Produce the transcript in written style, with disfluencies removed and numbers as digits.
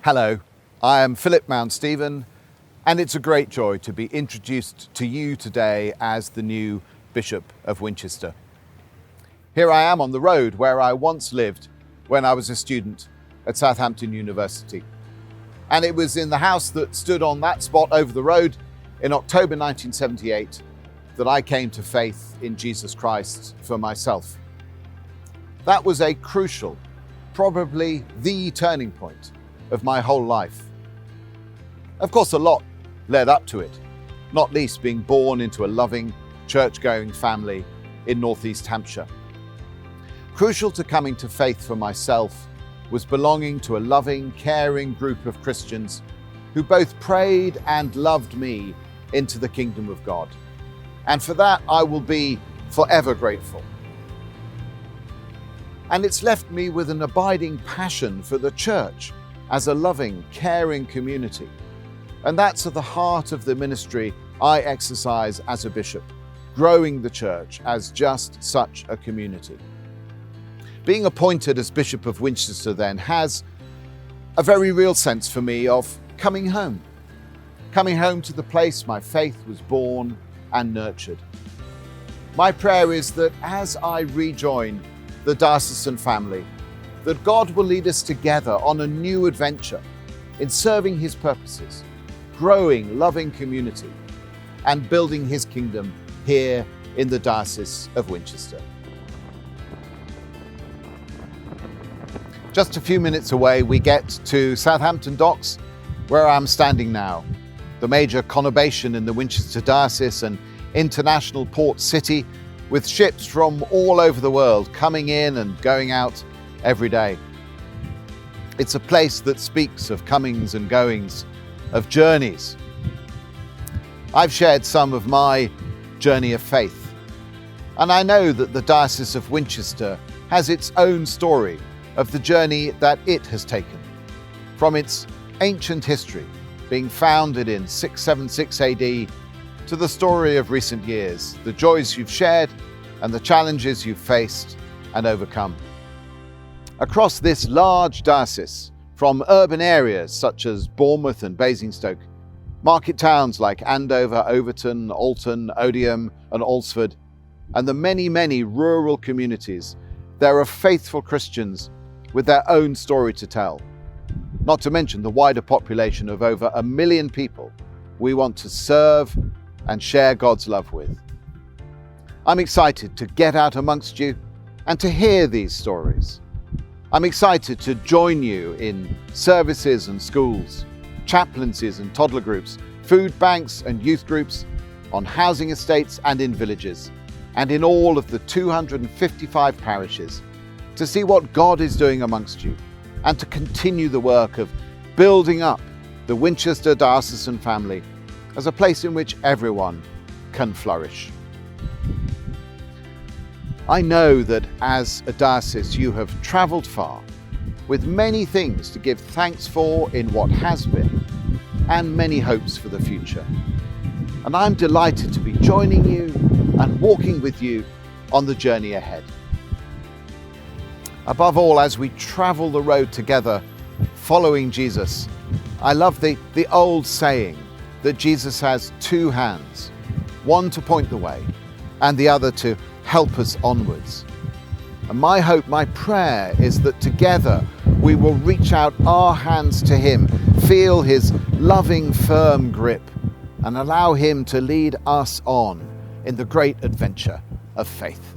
Hello, I am Philip Mounstephen, and it's a great joy to be introduced to you today as the new Bishop of Winchester. Here I am on the road where I once lived when I was a student at Southampton University. And it was in the house that stood on that spot over the road in October 1978 that I came to faith in Jesus Christ for myself. That was a crucial, probably the turning point of my whole life. Of course, a lot led up to it, not least being born into a loving, church-going family in northeast Hampshire. Crucial to coming to faith for myself was belonging to a loving, caring group of Christians who both prayed and loved me into the kingdom of God. And for that, I will be forever grateful. And it's left me with an abiding passion for the church as a loving, caring community. And that's at the heart of the ministry I exercise as a bishop, growing the church as just such a community. Being appointed as Bishop of Winchester then has a very real sense for me of coming home to the place my faith was born and nurtured. My prayer is that as I rejoin the diocesan family, that God will lead us together on a new adventure in serving His purposes, growing loving community, and building His kingdom here in the Diocese of Winchester. Just a few minutes away, we get to Southampton Docks, where I'm standing now, the major conurbation in the Winchester Diocese and international port city, with ships from all over the world coming in and going out every day. It's a place that speaks of comings and goings, of journeys. I've shared some of my journey of faith, and I know that the Diocese of Winchester has its own story of the journey that it has taken, from its ancient history, being founded in 676 AD, to the story of recent years, the joys you've shared and the challenges you've faced and overcome. Across this large diocese, from urban areas such as Bournemouth and Basingstoke, market towns like Andover, Overton, Alton, Odium and Alresford, and the many, many rural communities, there are faithful Christians with their own story to tell. Not to mention the wider population of over 1 million people we want to serve and share God's love with. I'm excited to get out amongst you and to hear these stories. I'm excited to join you in services and schools, chaplaincies and toddler groups, food banks and youth groups, on housing estates and in villages, and in all of the 255 parishes, to see what God is doing amongst you, and to continue the work of building up the Winchester diocesan family as a place in which everyone can flourish. I know that as a diocese you have travelled far, with many things to give thanks for in what has been, and many hopes for the future. And I'm delighted to be joining you and walking with you on the journey ahead. Above all, as we travel the road together, following Jesus, I love the old saying that Jesus has two hands, one to point the way and the other to help us onwards. And my hope, my prayer is that together we will reach out our hands to Him, feel His loving, firm grip, and allow Him to lead us on in the great adventure of faith.